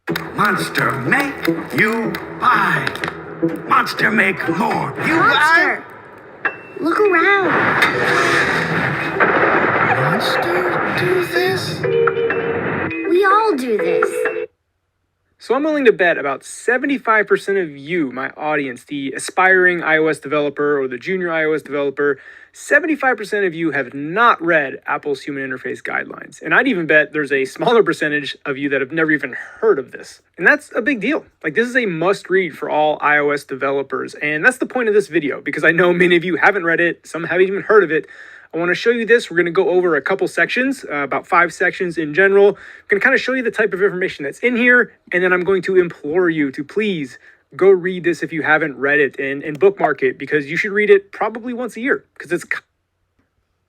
Monster make you buy. Monster make more. You Monster! Look around. Monster do this? We all do this. So I'm willing to bet about 75% of you, my audience, the aspiring iOS developer or the junior iOS developer, 75% of you have not read Apple's human interface guidelines. And I'd even bet there's a smaller percentage of you that have never even heard of this. And that's a big deal. Like, this is a must read for all iOS developers. And that's the point of this video, because I know many of you haven't read it, some haven't even heard of it. I want to show you this. We're going to go over a couple sections, about 5 sections in general. I'm going to kind of show you the type of information that's in here, and then I'm going to implore you to please go read this if you haven't read it and bookmark it, because you should read it probably once a year, because it's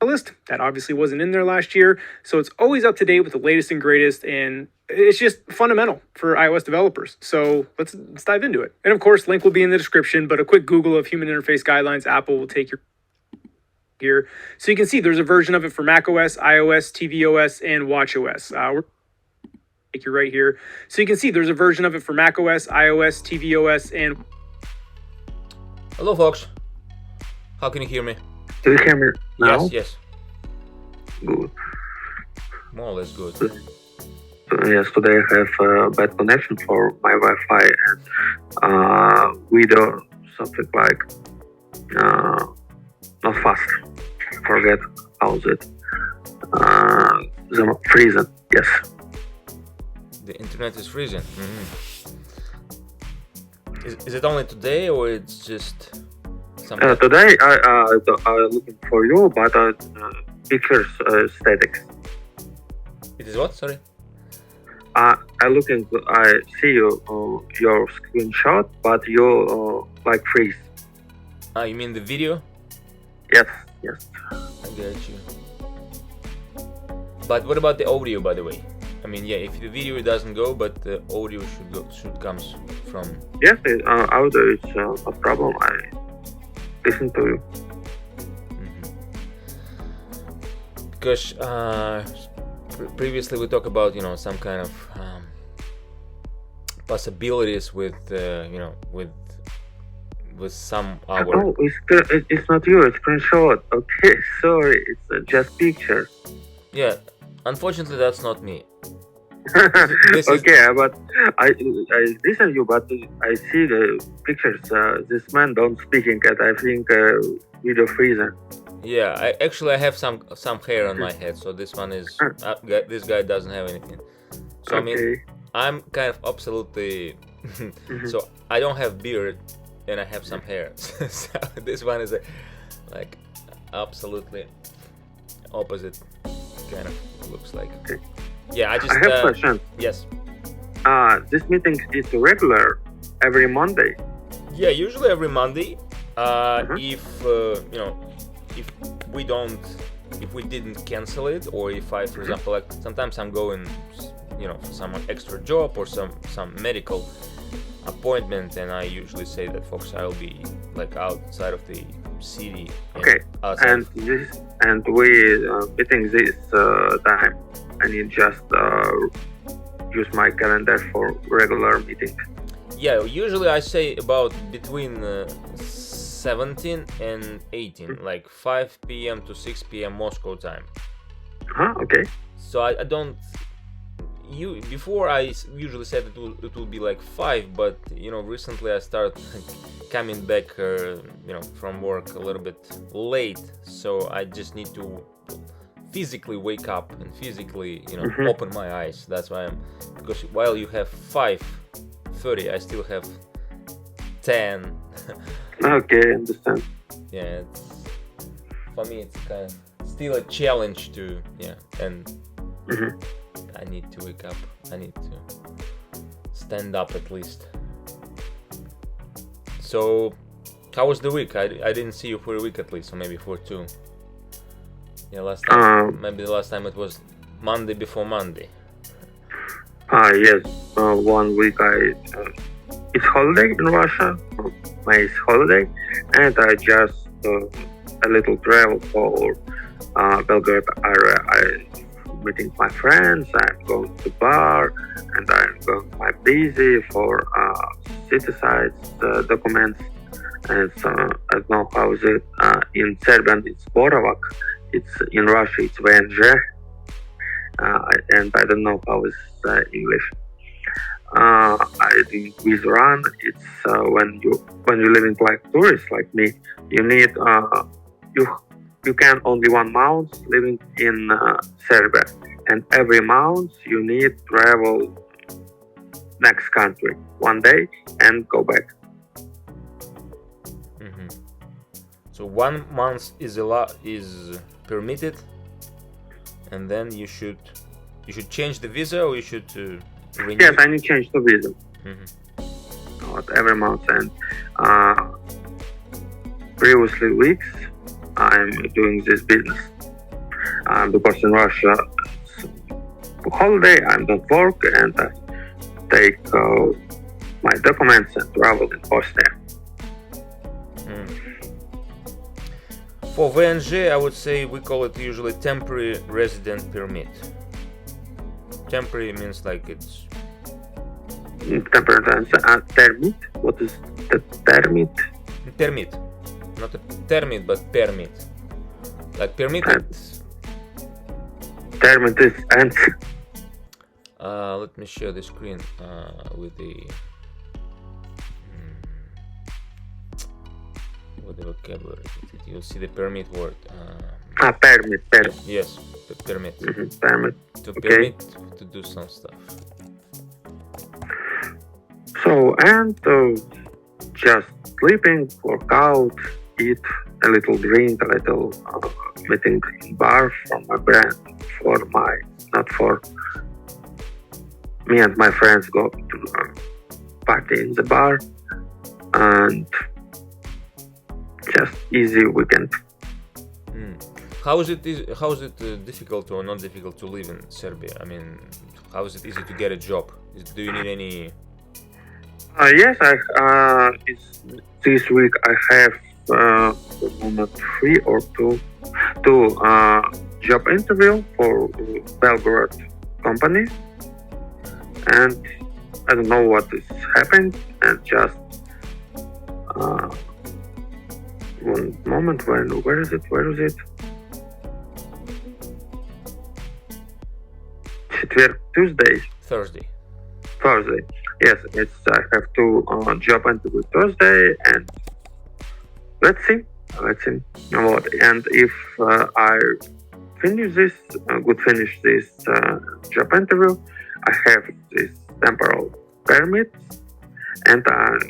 a list that obviously wasn't in there last year. So it's always up to date with the latest and greatest, and it's just fundamental for iOS developers. So let's dive into it. And of course, link will be in the description, but a quick Google of human interface guidelines, Apple will take your here. So you can see there's a version of it for macOS, iOS, tvOS, and watchOS. We're take you right here. So you can see there's a version of it for macOS, iOS, tvOS, and... Hello, folks. How can you hear me? Do you hear me now? Yes. Good. More or less good. Yes, today I have a bad connection for my Wi-Fi and video something like not fast. Forget how's it. The freezing. Yes. The internet is freezing. Is it only today, or it's just something? Today I'm looking for you, but pictures static. It is what? Sorry. I see your screenshot, but you like freeze. You mean the video? Yes. I get you. But what about the audio, by the way? I mean, yeah, if the video doesn't go, but the audio should come from. Yes, audio is a problem. I listen to you. Because previously we talked about some kind of possibilities with with some hour. Oh, it's not you. It's screenshot. Okay, sorry. It's just picture. Yeah, unfortunately that's not me. Okay, but I listen to you, but I see the pictures. This man don't speaking, and I think video freezing. Yeah, I have some hair on my head, so this one is this guy doesn't have anything. So okay. I mean, I'm kind of absolutely so I don't have beard and I have some hair. So this one is like absolutely opposite kind of looks like. Okay. Yeah, I have a question. Yes. This meeting is regular every Monday. Yeah, usually every Monday. If we didn't cancel it, or if I, for example, like sometimes I'm going, for some extra job or some medical appointment, and I usually say that, folks, I'll be like outside of the city. Okay. And we meeting this time. I need just use my calendar for regular meeting. Yeah, usually I say about between 17 and 18, like 5 p.m. to 6 p.m. Moscow time. Okay. So I don't. Before I usually said it will be like 5, but recently I started coming back, from work a little bit late, so I just need to physically wake up and physically, open my eyes. That's why because while you have 5:30, I still have 10. Okay, understand. Yeah, for me it's kind of still a challenge to and I need to wake up. I need to stand up at least. So, how was the week? I didn't see you for a week at least, or maybe for 2. Yeah, last time. Maybe the last time it was Monday before Monday. Yes. 1 week it's holiday in Russia. May holiday, and I just a little travel for Belgrade area. I meeting my friends. I'm going to bar, and I'm my busy for citizens documents, and I don't know how is it in Serbian. It's Boravak. It's in Russia. It's VNG, and I don't know how is English. I think with run, it's when you living like tourist like me, you need you can only 1 month living in Serbia, and every month you need travel next country 1 day and go back. Mm-hmm. So 1 month is permitted, and then you should change the visa, or you should renew. Yes, I need to change the visa. Mm-hmm. Not every month, and previously weeks I'm doing this business because in Russia it's holiday, I don't work, and I take my documents and travel in Bosnia. For VNG, I would say we call it usually temporary resident permit. Temporary means like it's Temporary termit. What is the termit? permit, not a termit, but permit. Like permitted. Termit is and Let me share the screen with the vocabulary. You'll see the permit word. permit. Yes, permit. Mm-hmm. Permit. To Okay. permit to do some stuff. So, and just sleeping, work out, eat a little drink, a little meeting bar for my brand, not for me and my friends go to party in the bar, and just easy weekend. How is it difficult or not difficult to live in Serbia? I mean, how is it easy to get a job? Do you need any? Yes, this week I have moment 3 or 2 job interview for Belgrade company, and I don't know what is happening, and just 1 moment, where is it? Thursday. Yes, I have 2 job interview Thursday, and let's see what. And if I finish this job interview, I have this temporal permit, and I'm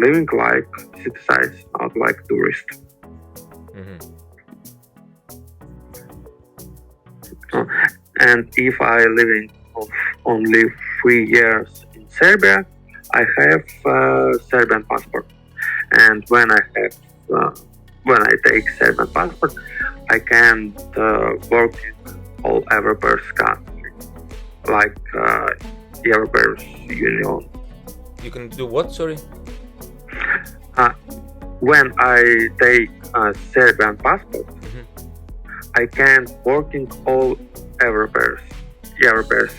living like citizen, not like tourist. Mm-hmm. And if I living of only 3 years in Serbia, I have Serbian passport. And when I take Serbian passport, I can work in all European countries, like European Union. You can do what? Sorry. When I take a Serbian passport, I can work in all European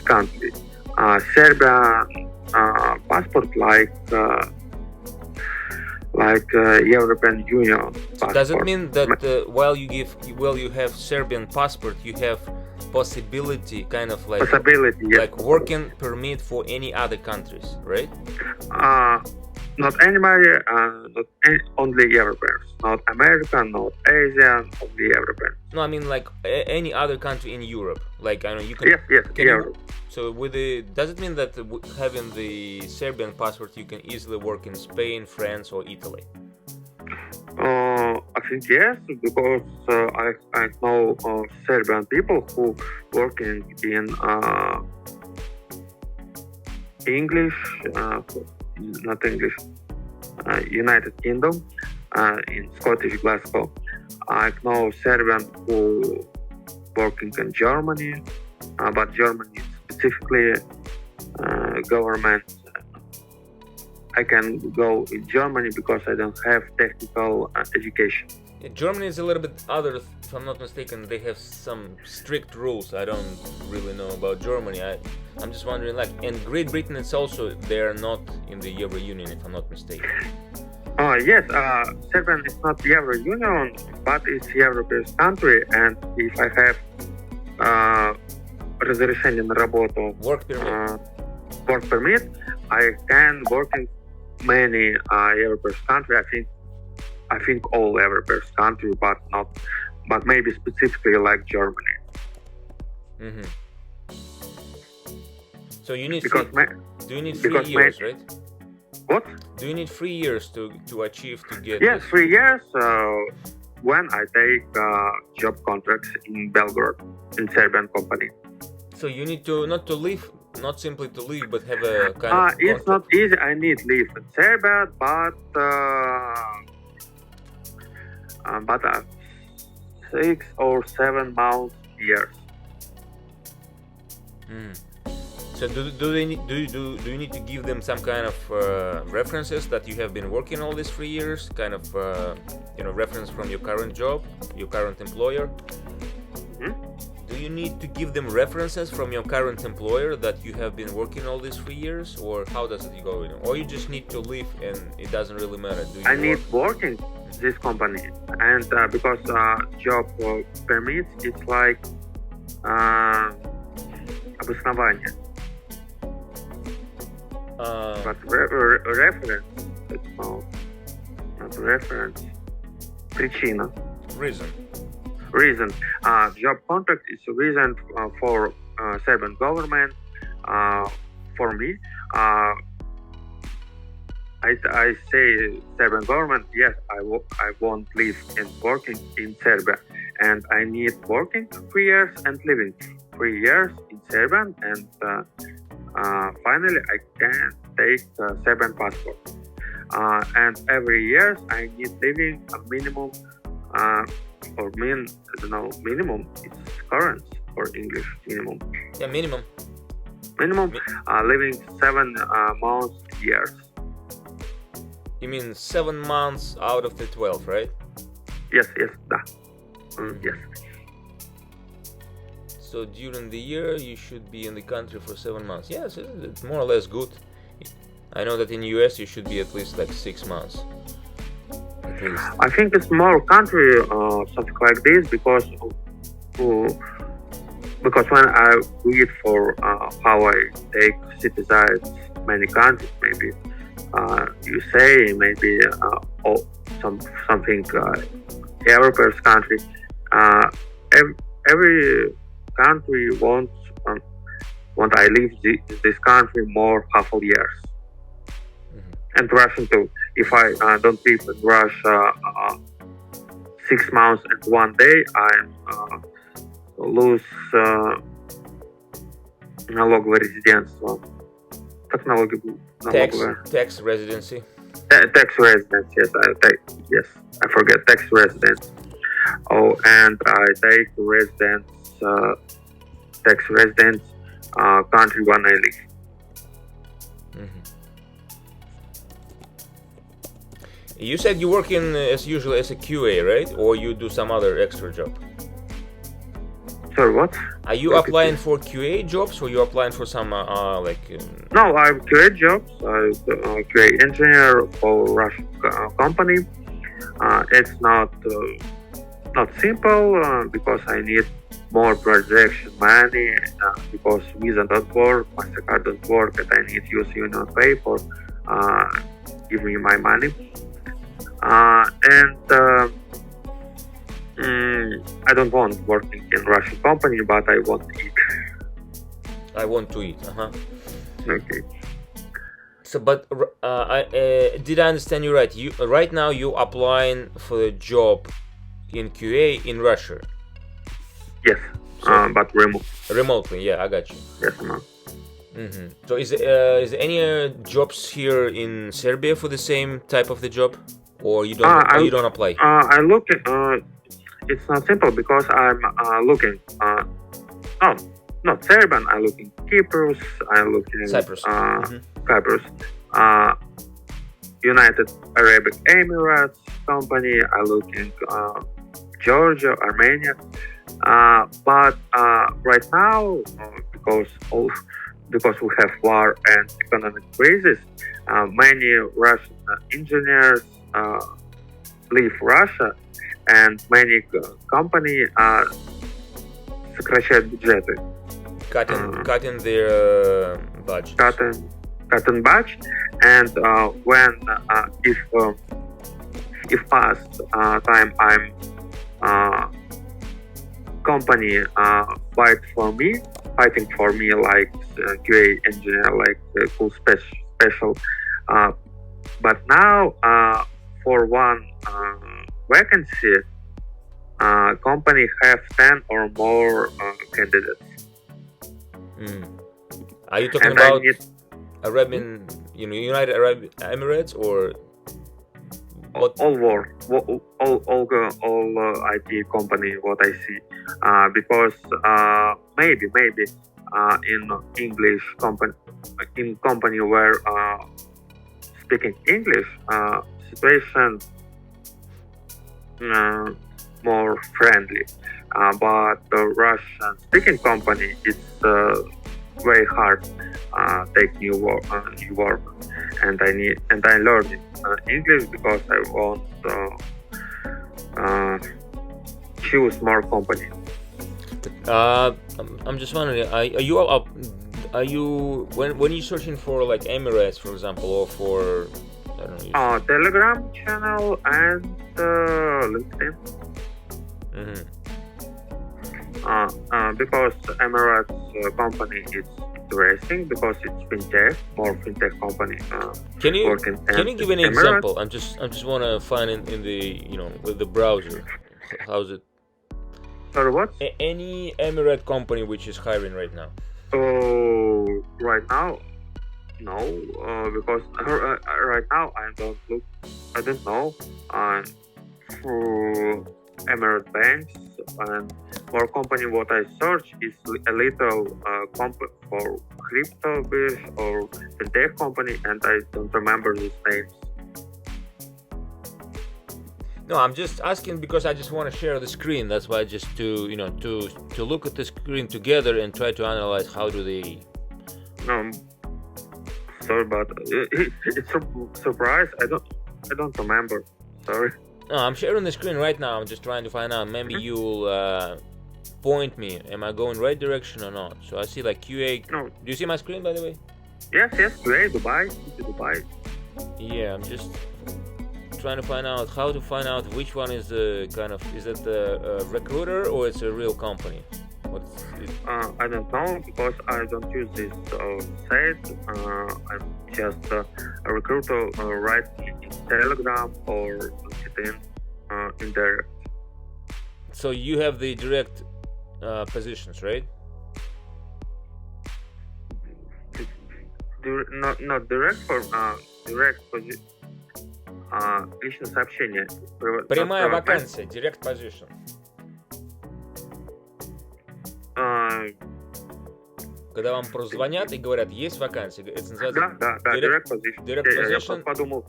countries. Serbian passport like European Union passport. Does it mean that while you have Serbian passport, you have possibility, kind of like Possibility, yes. like working permit for any other countries, right? Not anybody, only Europeans, not American, not Asian, only European. No, I mean like any other country in Europe. Like I know you can. Yes, can Europe. So does it mean that having the Serbian passport, you can easily work in Spain, France, or Italy? I think yes, because I know Serbian people who working in United Kingdom, in Scottish Glasgow. I know Serbian who working in Germany, but Germany specifically government. I can go in Germany because I don't have technical education. Germany is a little bit other, if I'm not mistaken. They have some strict rules. I don't really know about Germany. I'm just wondering, like, and Great Britain, it's also, they are not in the Euro Union, if I'm not mistaken. Yes, Serbia is not Euro Union, but it's European country, and if I have разрешение на работу, Work permit. Work permit, I can work in many European country. I think all European country, but maybe specifically like Germany. Mm-hmm. So you need Because do you need 3 years, right? what? Do you need 3 years to achieve to get? Yes, this? 3 years. When I take job contracts in Belgrade, in Serbian company. So you need to not to leave, not simply to leave, but have a kind of. It's not contract. easy. I need leave in Serbia, but 6 or 7 months years. Mm. So do you need to give them some kind of references that you have been working all these 3 years, kind of reference from your current job, your current employer? Hmm? Do you need to give them references from your current employer that you have been working all these 3 years, or how does it go? Or you just need to leave and it doesn't really matter? I need working this company, and because job permits, it's like обоснование. But reference, it's not reference. Причина. Reason. Reason. Job contract is a reason for Serbian government. For me, I say Serbian government. Yes, I won't live and working in Serbia, and I need working 3 years and living 3 years in Serbian, and finally I can take Serbian passport. And every year I need living a minimum. Minimum, it's current or English minimum. Yeah, minimum. Minimum, living 7 months years. You mean 7 months out of the 12, right? Yes, да. Yes. So during the year you should be in the country for 7 months. Yes, it's more or less good. I know that in US you should be at least like 6 months. At least. I think it's more country something like this because when I read for how I take citizens many countries, maybe USA, maybe something European country. Every country wants I live this country more half a years. And Russian too. If I don't live in Russia 6 months and 1 day, I lose налоговое резидентство. Как налоги? Tax residency. Tax residence. Yes, I forget tax residence. Oh, and I take residence, tax residence country when I live. Mm-hmm. You said you work in as usual as a QA, right? Or you do some other extra job? Sorry, what? Are you applying for QA jobs, or you applying for some No, I QA jobs. I'm QA engineer for Russian company. It's not simple because I need more projection money because Visa don't work, Mastercard don't work, and I need use Union Pay for give me my money. I don't want working in Russian company, but I want to eat. I want to eat. Okay. So, but did I understand you right? You right now you applying for a job in QA in Russia? Yes, but remotely. Yeah, I got you. Yes, ma'am. Mm-hmm. So is there any jobs here in Serbia for the same type of the job, or you don't? You don't apply? I look. It's not simple because I'm looking. Not Serbian. I'm looking Cyprus. I'm looking Cyprus. Cyprus. United Arab Emirates company. I looking Georgia, Armenia. But right now, because we have war and economic crisis, many Russian engineers leave Russia, and many companies сокращают бюджеты. Cutting their budget. Cutting budget, and when if past time I'm company fighting for me like QA engineer, like cool special. But now for one vacancy, company have 10 or more candidates. Are you talking about Arabian, United Arab Emirates, or what? All IT company what I see, because maybe in English company where speaking English situation more friendly, but the Russian speaking company it's very hard take new work, and I learning English because I want choose more company. I'm just wondering, are you when you're searching for like Emirates, for example, or for I don't know, Telegram channel and LinkedIn. Because Emirates company is interesting because it's more fintech company. Can you give an example? I'm just want to find in the with the browser. How's it? Sorry, what? Any Emirate company which is hiring right now? Right now, no, because right now I don't know. For Emirate banks and for company what I search is a little company for crypto biz or fintech company, and I don't remember these names. No, I'm just asking because I just want to share the screen. That's why just to look at the screen together and try to analyze how do they. No, sorry, but it's a surprise. I don't remember. Sorry. No, I'm sharing the screen right now. I'm just trying to find out. Maybe you'll point me. Am I going right direction or not? So I see like QA. No. Do you see my screen, by the way? Yes, QA, Dubai. Yeah, I'm just trying to find out how to find out which one is the is it the recruiter or it's a real company? What's it? I don't know because I don't use this site. I'm just a recruiter right in Telegram or LinkedIn in direct. So you have the direct positions, right? Not direct for direct position. Личное сообщение. Прямая вакансия, direct position. Когда вам просто звонят и говорят, есть вакансия, это называется... Да, direct position. Direct position. Я подумал,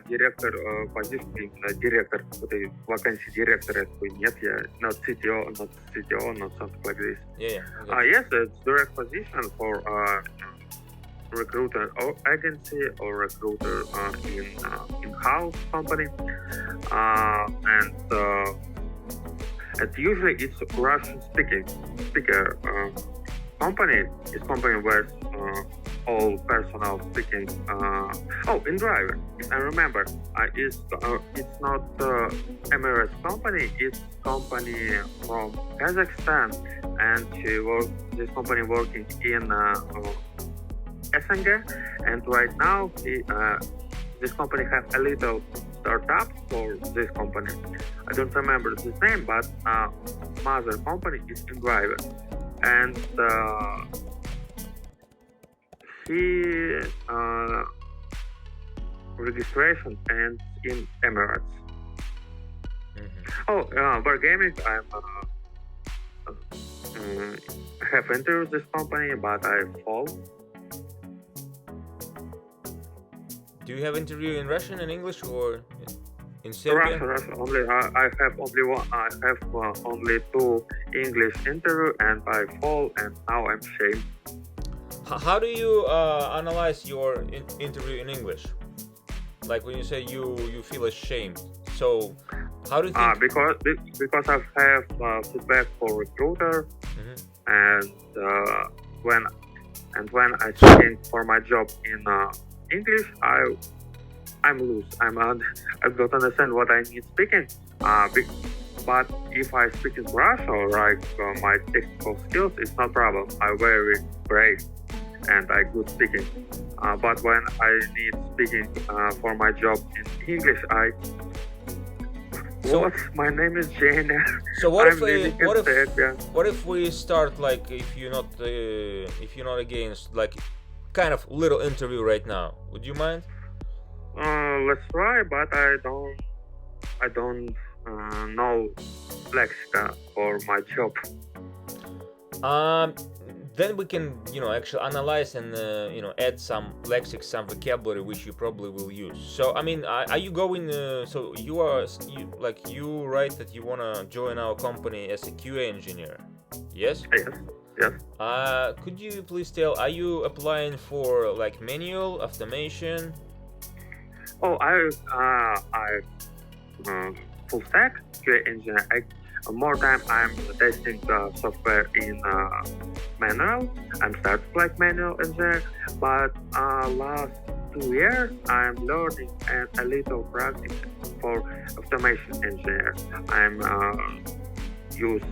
директор position, именно директор этой вакансии директора. Нет, я not CTO, not something like this. Yeah. Yes, it's direct position for recruiter or agency or recruiter in-house company, and usually it's Russian speaker company. It's company where all personnel speaking. In driver, I remember. It's not Emirates company. It's company from Kazakhstan, and this company working in SNG, and right now this company have a little startup for this company. I don't remember this name, but mother company is in driver, and he registration ends in Emirates. Wargaming, I'm have entered this company, but I fall. Do you have interview in Russian and English or in Serbian? Russia. Only I have only one. I have only 2 English interview, and I fall, and now I'm ashamed. How do you analyze your interview in English? Like when you say you feel ashamed. So how do you think? Because I have feedback for recruiter, and when I speaking for my job in English, I'm loose. I don't understand what I need speaking. But if I speak in Russian, like my technical skills, it's no problem. I'm very great and I good speaking. But when I need speaking for my job in English, my name is Jane. So what what if we start like if you're not against like kind of little interview right now? Would you mind? Let's try, but I don't know lexica for my job. Then we can, actually analyze and, add some lexics, some vocabulary which you probably will use. So, I mean, are you going, so you write that you want to join our company as a QA engineer, yes? Yes. Could you please tell, are you applying for like manual, automation? Oh, I full stack QA engineer. More time I'm testing the software in manual. I'm started like manual engineer, but last 2 years I'm learning and a little practice for automation engineer. I'm use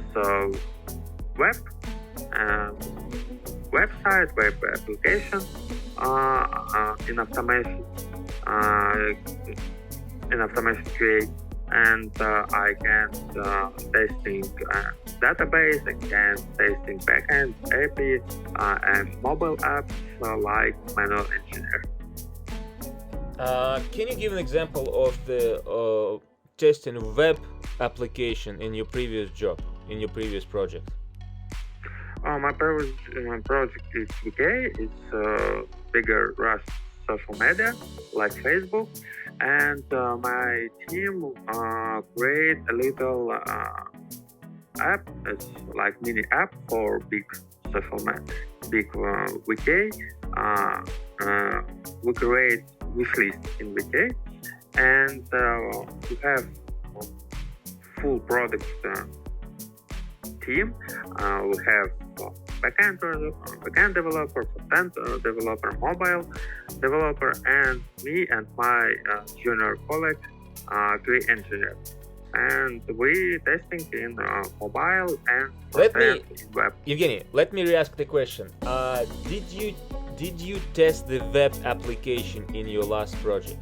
website, web application in automation QA. And I can testing database, I can testing backend API and mobile apps like manual engineer. Can you give an example of the testing web application in your previous job, in your previous project? My previous project is VK. It's bigger Russian social media like Facebook. And my team create a little app, it's like mini app for big social media, big VK. We create wishlist in VK, and we have full product team. We have backend developer, front-end developer, mobile developer, and me and my junior colleague, QA engineer. And we testing in mobile and in web. Evgeny, let me re-ask the question. Did you test the web application in your last project?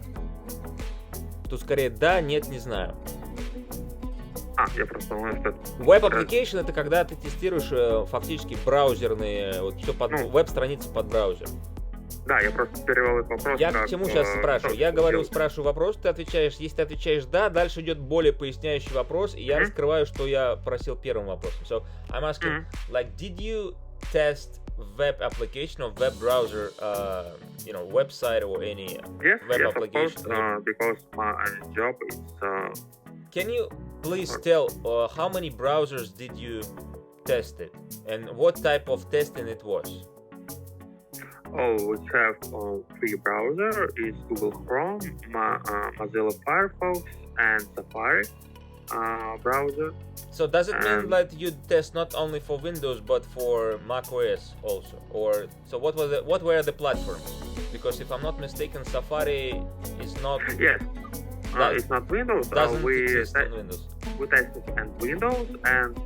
Тут скорее да, нет, не знаю. Я просто думаю, что... Web application — это когда ты тестируешь фактически браузерные, вот все под веб-страницы под браузер. Да, я просто перевел этот вопрос. Я к чему сейчас спрашиваю? Я спрашиваю вопрос, ты отвечаешь, если ты отвечаешь да, дальше идет более поясняющий вопрос, и я раскрываю, что я просил первым вопросом. So, I'm asking, like, did you test web application or web browser, website or any web application? Yes, because my job is... Can you please tell how many browsers did you test it and what type of testing it was? We have 3 browsers. It's Google Chrome, Mozilla Firefox, and Safari browser. So does it mean that you test not only for Windows but for Mac OS also? Or so what were the platforms? Because if I'm not mistaken, Safari is not. Yes. It's not Windows. We exist on Windows. We tested on Windows and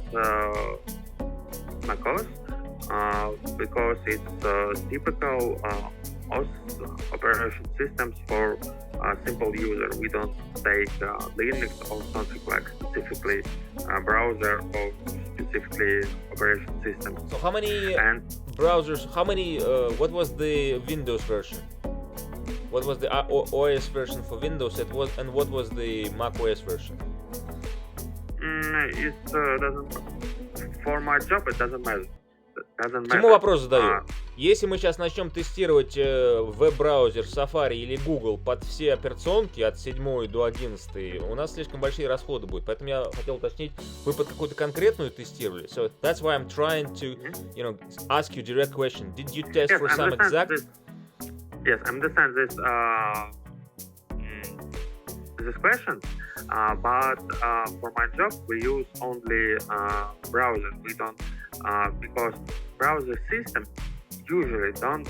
Mac OS because it's typical operation systems for a simple user. We don't take Linux or something like specifically browser or specifically operation system. So how many browsers? What was the Windows version? What was the OS version for Windows? And what was the Mac OS version? It doesn't. For my job, it doesn't matter. Чему вопрос задаю? Если мы сейчас начнем тестировать веб-браузер Safari или Google под все операционки от 7 до 11, у нас слишком большие расходы будут. Поэтому я хотел уточнить, вы под какую-то конкретную тестировали? So that's why I'm trying to, ask you direct question. Did you test for some exact? Yes, I understand this question, but for my job we use only browser. We don't because browser system usually don't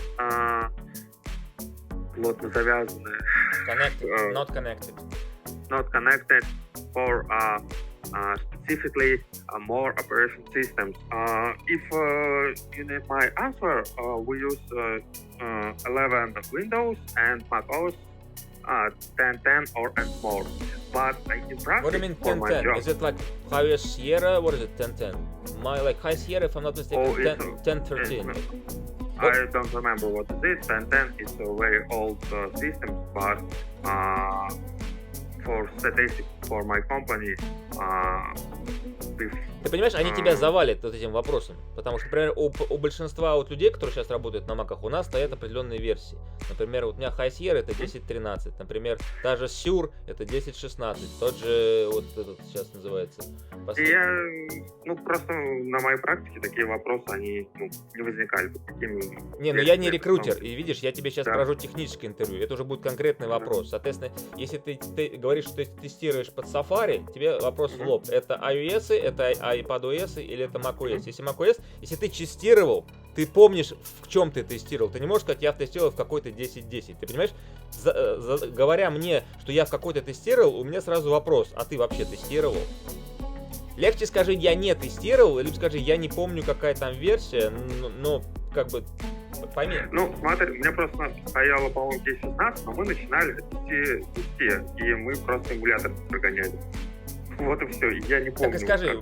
плотно завязаны. Connected, not connected. Not connected for specifically more operation systems. If you need my answer, we use 11 Windows and Mac OS 10.10 or and more. But in practice, What do you mean for my 10.10? job, Is it like High Sierra? What is it, 10.10? My like High Sierra, if I'm not mistaken, 10.13. I don't remember what it is. 10.10 is a very old system, but for statistics for my company, Ты понимаешь, они тебя завалят вот этим вопросом. Потому что, например, у большинства вот людей, которые сейчас работают на маках, у нас стоят определенные версии. Например, вот у меня High Sierra это 10.13. Например, та же Sure это 10.16. Тот же, вот этот сейчас называется. Просто на моей практике такие вопросы, они не возникали. Не, я не рекрутер. И видишь, я тебе сейчас провожу техническое интервью. Это уже будет конкретный вопрос. Соответственно, если ты говоришь, что ты тестируешь под Safari, тебе вопрос в лоб. Это iOS, это iPadOS или это macOS? Если macOS, если ты тестировал, ты помнишь, в чем ты тестировал. Ты не можешь сказать, я тестировал в какой-то 10.10. Ты понимаешь? Говоря мне, что я в какой-то тестировал, у меня сразу вопрос, а ты вообще тестировал? Легче скажи, я не тестировал, или скажи, я не помню, какая там версия, но как бы пойми. Смотри, у меня просто стояло, по-моему, 10.16, но мы начинали от 10, и мы просто эмулятор прогоняли. Вот и все, я не помню. Так и скажи,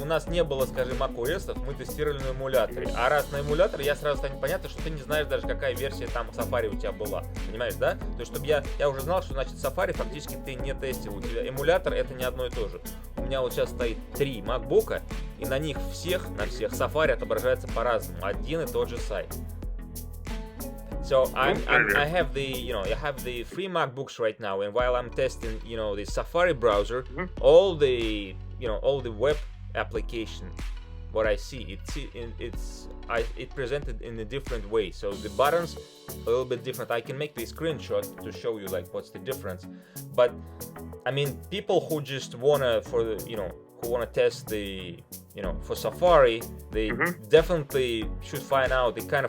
у нас не было, скажи, macOS, мы тестировали на эмуляторе. А раз на эмуляторе, я сразу станет понятно, что ты не знаешь даже, какая версия там Safari у тебя была. Понимаешь, да? То есть, чтобы я уже знал, что значит Safari фактически ты не тестил. У тебя эмулятор это не одно и то же. У меня вот сейчас стоит 3 MacBook'а, и на них на всех Safari отображается по-разному. Один и тот же сайт. So I have the free MacBooks right now, and while I'm testing, the Safari browser, all the web application, what I see, it's presented in a different way. So the buttons a little bit different. I can make the screenshot to show you like what's the difference. But I mean, people who just wanna test the for Safari, they definitely should find out the kind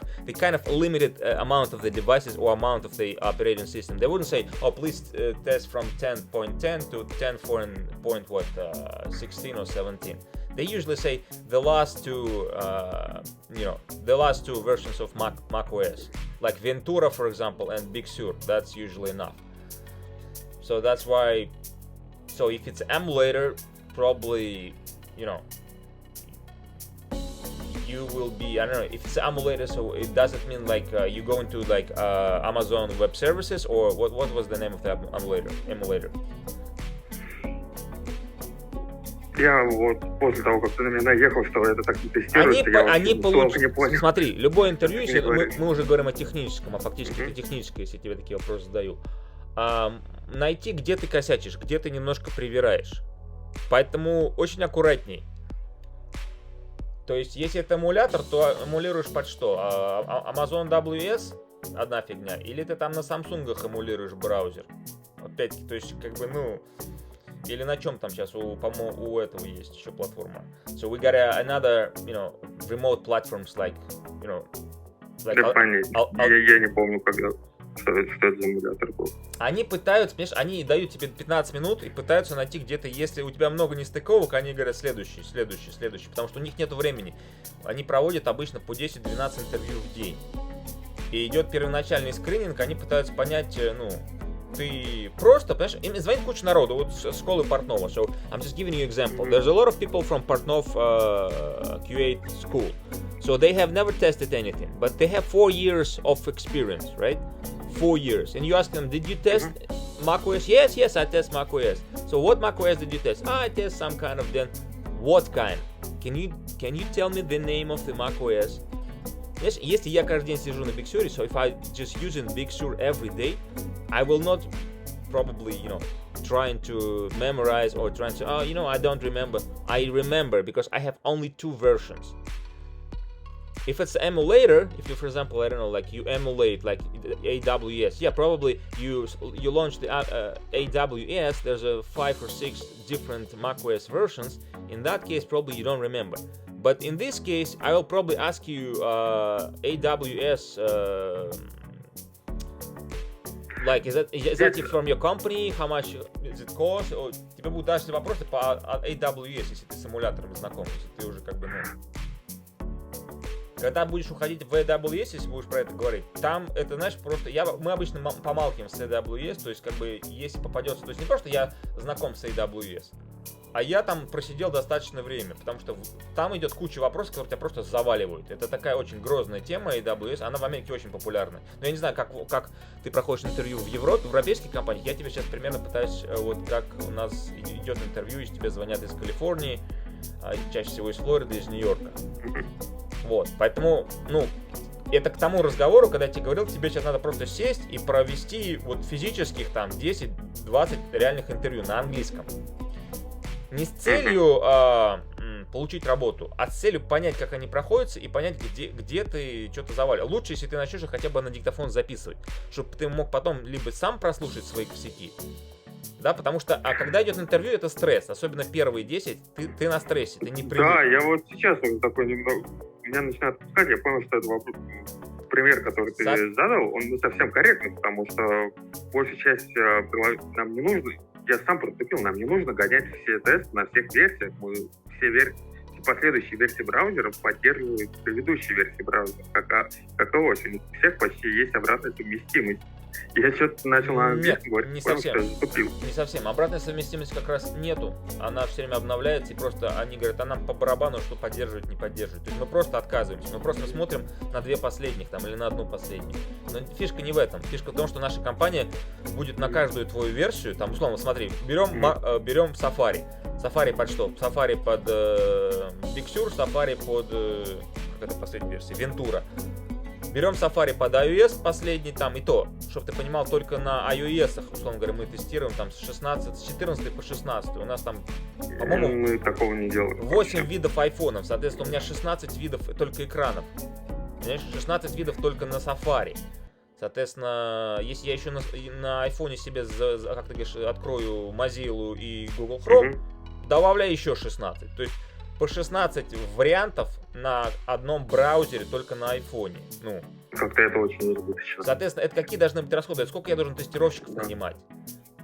of limited amount of the devices or amount of the operating system. They wouldn't say, oh, please test from 10.10 to 10.16 or 17. They usually say the last two versions of Mac OS, like Ventura, for example, and Big Sur. That's usually enough. So that's why. So if it's emulator, probably you will be, I don't know, if it's emulator, so it doesn't mean like you go into like Amazon Web Services, or what was the name of the emulator? Я вот после того, как ты на меня наехал, что это так не тестируется, я не понял. Смотри, любое интервью, если мы уже говорим о техническом, а фактически это техническое, если тебе такие вопросы задаю, найти, где ты косячишь, где ты немножко привираешь. Поэтому очень аккуратней. То есть, если это эмулятор, то эмулируешь под что? Amazon WS одна фигня, или ты там на Samsung'ах эмулируешь браузер? Опять-таки, то есть, как бы, или на чем там сейчас, по-моему, у этого есть еще платформа. So we got another, remote platforms like, like я не помню, когда. Что это за эмулятор был? Они пытаются, понимаешь, они дают тебе 15 минут и пытаются найти где-то, если у тебя много нестыковок, они говорят следующий, потому что у них нет времени. Они проводят обычно по 10-12 интервью в день. И идет первоначальный скрининг, они пытаются понять, ты просто, понимаешь, им звонит куча народу, вот с школы Портнова. So, I'm just giving you an example. There's a lot of people from Portnov Q8 school. So they have never tested anything, but they have 4 years of experience, right? 4 years. And you ask them, did you test macOS? Yes, I test macOS. So what macOS did you test? I test some kind of then. What kind? Can you tell me the name of the macOS? Знаешь, если я каждый день сижу на Big Sur, so if I just using Big Sur every day, I will not probably, trying to memorize or trying to, I don't remember. I remember because I have only 2 versions. If it's an emulator, if you, for example, I don't know, like you emulate like AWS, yeah, probably you launch the AWS, there's a 5 or 6 different macOS versions. In that case, probably you don't remember. But in this case, I will probably ask you AWS, like, is that from your company? How much does it cost? Тебе будут дальше вопросы по AWS, если ты с эмулятором знаком, если ты уже как бы, Когда будешь уходить в AWS, если будешь про это говорить, там это, знаешь, просто мы обычно помалкиваем с AWS, то есть как бы если попадется, то есть не просто я знаком с AWS, а я там просидел достаточное время, потому что там идет куча вопросов, которые тебя просто заваливают. Это такая очень грозная тема AWS, она в Америке очень популярна. Но я не знаю, как ты проходишь интервью в Европе, в европейских компаниях, я тебе сейчас примерно пытаюсь, вот как у нас идет интервью, и тебе звонят из Калифорнии, чаще всего из Флориды, из Нью-Йорка. Вот, поэтому, это к тому разговору, когда я тебе говорил, тебе сейчас надо просто сесть и провести вот физических там 10-20 реальных интервью на английском. Не с целью получить работу, а с целью понять, как они проходятся и понять, где ты что-то завалил. Лучше, если ты начнешь хотя бы на диктофон записывать, чтобы ты мог потом либо сам прослушать свои косяки, да, потому что, когда идет интервью, это стресс, особенно первые 10, ты на стрессе, ты не привык. Да, я вот сейчас такой немного, меня начинает отпускать, я понял, что это вопрос, пример, который ты задал, он не совсем корректный, потому что большая часть нам не нужно, я сам поступил, нам не нужно гонять все тесты на всех версиях, мы все последующие версии браузера поддерживают предыдущие версии браузера, как ось, у всех почти есть обратная совместимость. Я что-то начал на английском говорить, не понял, совсем. что я затупил. Не совсем. Обратной совместимости как раз нету. Она все время обновляется, и просто они говорят, а нам по барабану, что поддерживать, не поддерживать. То есть мы просто отказываемся. Мы просто смотрим на 2 последних там, или на 1 последнюю. Но фишка не в этом. Фишка в том, что наша компания будет на каждую твою версию, там, условно, смотри, берем Safari. Safari под что? Safari под Big Sur, Safari под, как это последняя версия, Ventura. Берем Safari под iOS последний, там и то, чтобы ты понимал, только на iOS, условно говоря, мы тестируем там с 14 по 16. У нас там, по-моему, мы такого не делаем. 8 видов айфонов, соответственно, у меня 16 видов только экранов. Понимаешь, 16 видов только на Safari. Соответственно, если я еще на айфоне себе, как ты говоришь, открою Mozilla и Google Chrome, добавляю еще 16. То есть по 16 вариантов на одном браузере только на айфоне. Как-то это очень избыточно. Соответственно, это какие должны быть расходы? Сколько я должен тестировщиков нанимать?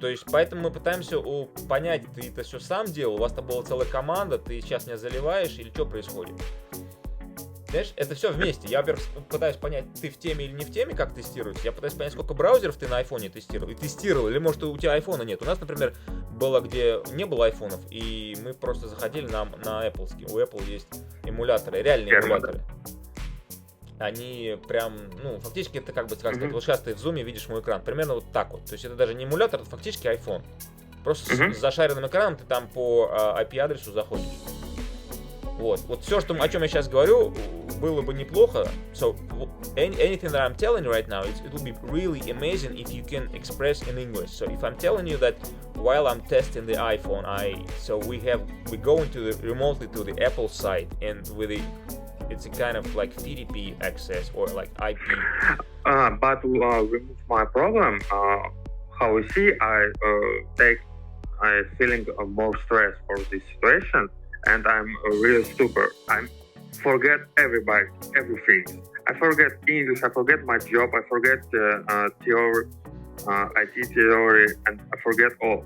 То есть, поэтому мы пытаемся понять, ты это все сам делал, у вас там была целая команда, ты сейчас меня заливаешь или что происходит? Знаешь, это все вместе. Я, во-первых, пытаюсь понять, ты в теме или не в теме, как тестируется. Я пытаюсь понять, сколько браузеров ты на айфоне тестировал. И тестировал, или может у тебя айфона нет. У нас, например, было, где не было айфонов, и мы просто заходили на Apple-ский. У Apple есть эмуляторы, реальные эмуляторы. Они прям, фактически это как бы сказать, вот сейчас ты в зуме видишь мой экран. Примерно вот так вот. То есть это даже не эмулятор, это фактически iPhone. Просто с зашаренным экраном ты там по IP-адресу заходишь. Вот все, о чем я сейчас говорю, было бы неплохо. So, anything that I'm telling you right now, it will be really amazing if you can express in English. So, if I'm telling you that while I'm testing the iPhone, we go into remotely to the Apple site, and it's a kind of like TCP access or like IP. But remove my problem. How we see, I feeling more stress for this situation. And I'm really stupid. I forget everything. I forget English, I forget my job, I forget theory, IT theory, and I forget all.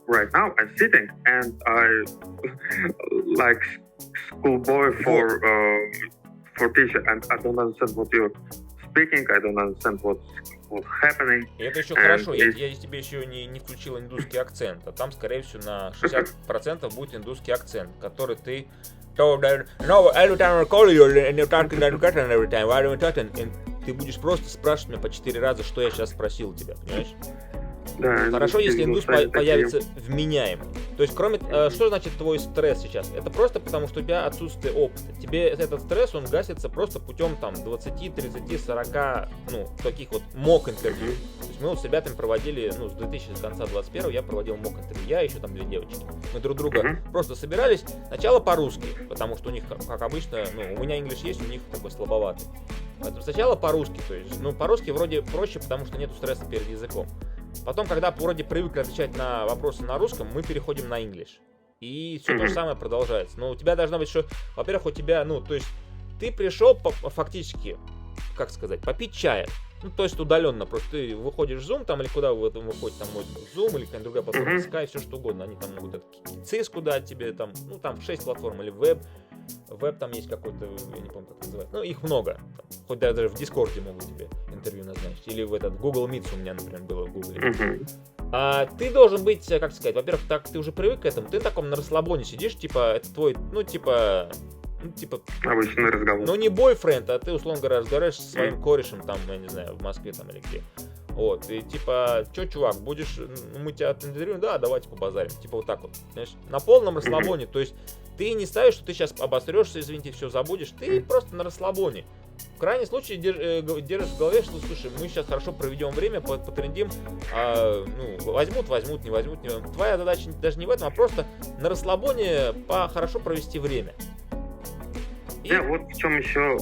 Right now I'm sitting and I like schoolboy for teacher, and I don't understand what you're speaking, I don't understand what's happening. И это еще хорошо, я тебе еще не включил индусский акцент, а там, скорее всего, на 60% будет индусский акцент, который ты... No, every time I call you, and you're talking like that every time, why are you talking? И ты будешь просто спрашивать меня по 4 раза, что я сейчас спросил тебя, понимаешь? Да, Хорошо, если индус такие. появится вменяемый. То есть, кроме... что значит твой стресс сейчас? Это просто потому, что у тебя отсутствие опыта. Тебе этот стресс, он гасится просто путем там 20, 30, 40, ну, таких вот мок-интервью. То есть мы вот с ребятами проводили, ну, с 2000 до конца 21 я проводил мок-интервью. Я и еще там 2 девочки. Мы друг друга просто собирались. Сначала по-русски, потому что у них, как обычно, ну, у меня English есть, у них такой слабоватый. Поэтому сначала по-русски, то есть, ну, по-русски вроде проще, потому что нету стресса перед языком. Потом, когда вроде привыкли отвечать на вопросы на русском, мы переходим на English. И все то же самое продолжается. Но у тебя должно быть, что, во-первых, у тебя, ну, то есть, ты пришел фактически, как сказать, попить чая. Ну, то есть удаленно, просто ты выходишь в Zoom там или куда вы выходите, там Zoom или какая-нибудь другая платформа, Skype, все что угодно. Они там могут cisco дать тебе, там, ну, там 6 платформ или веб там есть какой-то, я не помню, как это называется. Ну, их много. Там, хоть даже в Дискорде могут тебе интервью назначить. Или в этот Google Meet у меня, например, было в Google. А ты должен быть, как сказать, во-первых, так ты уже привык к этому, ты на таком на расслабоне сидишь, типа, это твой, ну, типа, обычный разговор. Ну, не бойфренд, а ты, условно говоря, разговариваешь со своим корешем, там, я не знаю, в Москве там или где. Вот, и типа, чё, чувак, будешь, мы тебя интервьюем, да, давайте побазарим. Типа вот так вот, знаешь, на полном расслабоне, то есть ты не ставишь, что ты сейчас обосрешься, извините, все забудешь, ты просто на расслабоне. В крайнем случае держишь в голове, что, слушай, мы сейчас хорошо проведем время, потрендим, ну, возьмут, не возьмут. Твоя задача даже не в этом, а просто на расслабоне хорошо провести время. Да, вот в чем еще,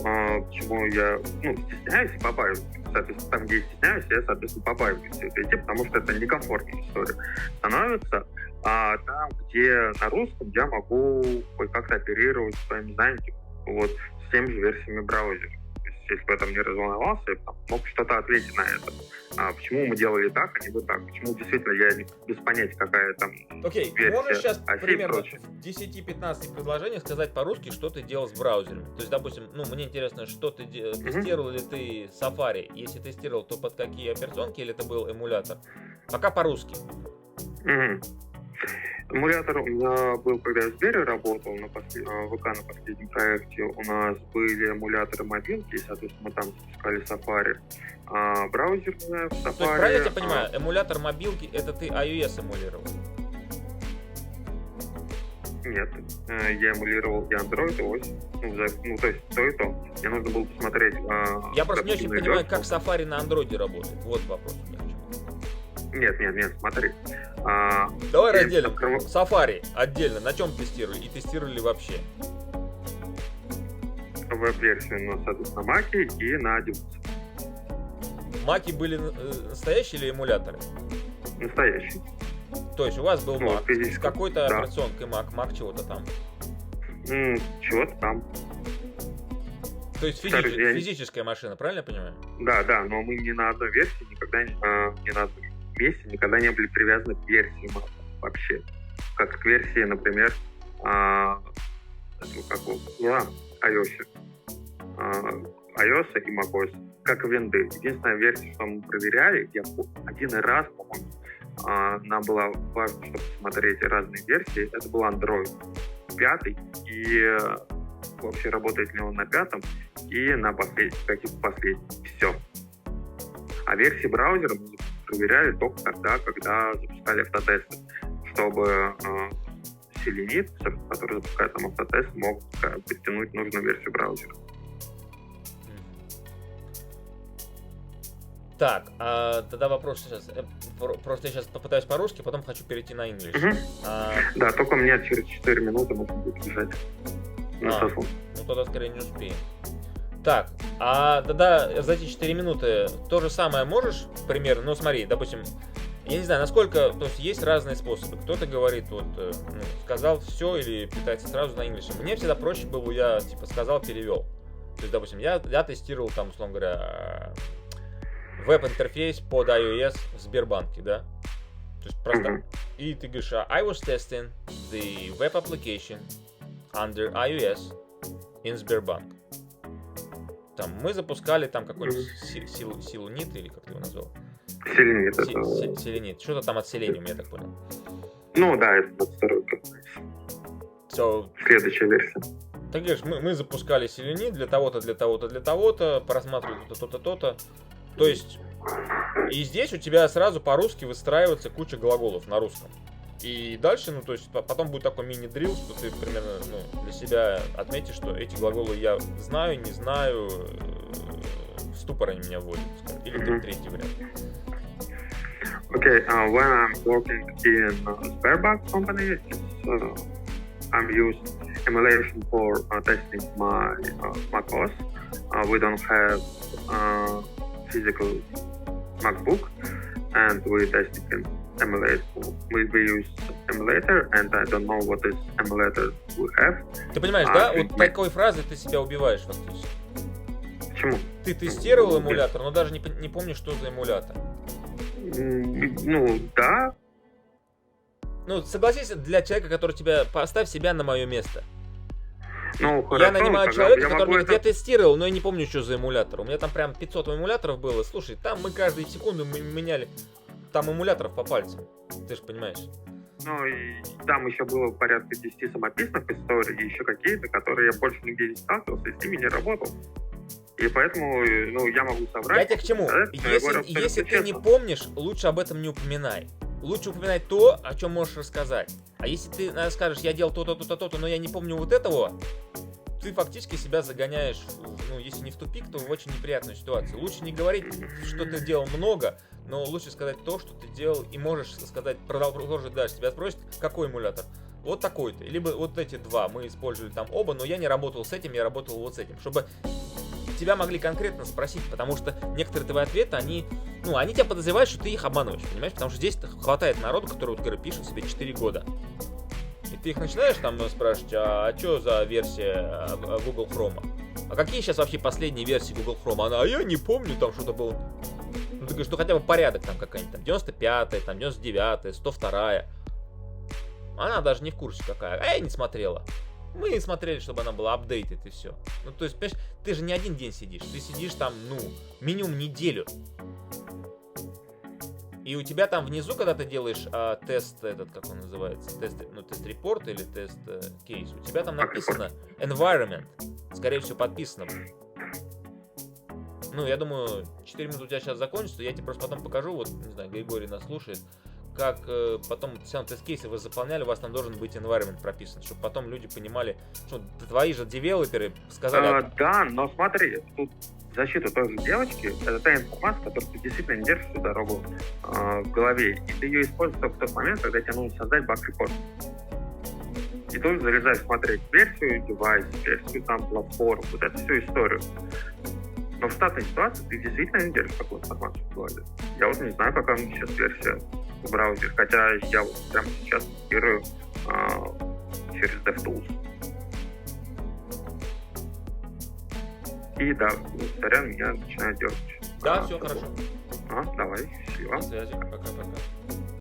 почему я, ну, стесняюсь и побаиваюсь. Соответственно, там, где я стесняюсь, я, соответственно, побаиваюсь все это идти, потому что это некомфортная история становится. А там, где на русском, я могу хоть как-то оперировать своими знаниями, вот, с теми же версиями браузера. То есть, если бы я там не разволновался, я там мог что-то ответить на это. Почему мы делали так, а не вот так? Почему действительно я без понятия, какая там Окей, версия, можешь сейчас примерно прочее. в 10-15 предложениях сказать по-русски, что ты делал с браузером? То есть, допустим, ну, мне интересно, что ты тестировал ли ты Safari? Если тестировал, то под какие операционки, или это был эмулятор? Пока по-русски. Эмулятор у меня был, когда я в Сбере работал, на ВК на последнем проекте, у нас были эмуляторы мобилки, и, соответственно, мы там запускали Safari. Браузер в Safari... То есть, правильно я тебя понимаю, эмулятор мобилки, это ты iOS эмулировал? Нет, я эмулировал и Android, и ось. Ну, то есть, то и то. Мне нужно было посмотреть... Я просто не очень понимаю, как Safari на Android работает. Вот вопрос у меня. Нет, смотри. Давай разделим. Safari отдельно. На чем тестировали? И тестировали вообще? Веб-версию на, соответственно, Mac и на девайсе. Маки были настоящие или эмуляторы? Настоящий. То есть у вас был Mac с какой-то да. операционкой Mac чего-то там? Чего-то там. То есть физическая машина, правильно я понимаю? Да, но мы ни на одной версии никогда ни на одном месте никогда не были привязаны к версии Mac вообще. Как к версии, например, iOS. iOS и macOS. Как винды. Единственная версия, что мы проверяли, я один раз, по-моему, нам было важно, чтобы посмотреть разные версии, это был Android 5, и вообще работает ли он на 5 и на каких-то последних. Все. А версии браузера мы проверяли только тогда, когда запускали автотесты, чтобы Селенит, который запускает там автотест, мог подтянуть нужную версию браузера. Так, тогда вопрос сейчас. Просто я сейчас попытаюсь по-русски, потом хочу перейти на English. Да, только у меня через 4 минуты можно будет бежать на созвон. Ну тогда скорее не успеем. Так, тогда за эти 4 минуты то же самое можешь примерно? Ну смотри, допустим, я не знаю, насколько, то есть есть разные способы. Кто-то говорит, вот, сказал все или пытается сразу на English. Мне всегда проще было, я типа сказал, перевел. То есть, допустим, я тестировал там, условно говоря, веб-интерфейс под iOS в Сбербанке, да? То есть просто. И ты говоришь, I was testing the web application under iOS in Сбербанк. Там мы запускали там какой-нибудь Селенит, или как ты его назвал? Селенит. Селенит. Что-то там от Selenium, я так понял. Ну да, это 22-й. Следующая версия. Ты говоришь, мы запускали Селенит для того-то, для того-то, для того-то, просматривали то-то, то-то. То есть И здесь у тебя сразу по-русски выстраивается куча глаголов на русском. И дальше, ну, то есть, потом будет такой мини-дрилл, что ты примерно, ну, для себя отметишь, что эти глаголы я знаю, не знаю, в ступор они меня вводят, скажем, или третий вариант. Okay, when I'm working in a spare bug company, I'm used emulation for testing my macOS. We don't have physical MacBook, and we testing in emulate. We use emulator, and I don't know what this emulator we have. Ты понимаешь, да? Вот такой фразой ты себя убиваешь фактически. Почему? Ты тестировал эмулятор, но даже не помнишь, что за эмулятор. Ну, да. Ну, согласись, для человека, который тебя... Поставь себя на мое место. Ну, хорошо, я нанимаю человека, который мне говорит, это... я тестировал, но я не помню, что за эмулятор. У меня там прям 500 эмуляторов было. Слушай, там мы каждую секунду меняли там эмуляторов по пальцам. Ты же понимаешь. Ну, и там еще было порядка 10 самописных историй, и еще какие-то, которые я больше нигде не сталкивался, и с ними не работал. И поэтому, ну, я могу соврать. Я тебе к чему? Если ты не помнишь, лучше об этом не упоминай. Лучше упоминать то, о чем можешь рассказать. А если ты скажешь, я делал то-то, но я не помню вот этого, ты фактически себя загоняешь, ну, если не в тупик, то в очень неприятную ситуацию. Лучше не говорить, что ты делал много, но лучше сказать то, что ты делал, и можешь сказать, продолжить дальше. Тебя спросят, какой эмулятор? Вот такой-то. Либо вот эти два. Мы использовали там оба, но я не работал с этим, я работал вот с этим. Чтобы тебя могли конкретно спросить, потому что некоторые твои ответы, они тебя подозревают, что ты их обманываешь, понимаешь? Потому что здесь хватает народу, который, вот, говорю, пишет себе 4 года. И ты их начинаешь там спрашивать, а что за версия Google Chrome? А какие сейчас вообще последние версии Google Chrome? А я не помню, там что-то было. Ну, ты говоришь, ну хотя бы порядок там какая-нибудь, там 95-я, там 99-я, 102-я. Она даже не в курсе какая, а я не смотрела. Мы смотрели, чтобы она была апдейтед и все. Ну, то есть, понимаешь, ты же не один день сидишь. Ты сидишь там, ну, минимум неделю. И у тебя там внизу, когда ты делаешь тест, этот, как он называется, тест-репорт или тест-кейс, у тебя там написано environment. Скорее всего, подписано. Ну, я думаю, 4 минуты у тебя сейчас закончится, я тебе просто потом покажу, вот, не знаю, Григорий нас слушает, как потом все тест-кейсы вы заполняли, у вас там должен быть environment прописан, чтобы потом люди понимали, что твои же девелоперы сказали... Да, но смотри, тут защита той же девочки, это та информация, которую ты действительно не держишь всю дорогу в голове, и ты ее используешь только в тот момент, когда тебе нужно создать баг-репорт. И тут залезаешь смотреть версию девайса, версию там платформ, вот эту всю историю. Но в штатной ситуации ты действительно не держишь такую информацию в голове. Я вот не знаю, какая у меня сейчас версия в браузере, хотя я вот прямо сейчас тестирую через DevTools. И да, сорян, меня начинает дергать. Да, все хорошо. Давай, счастливо. На связи, пока-пока.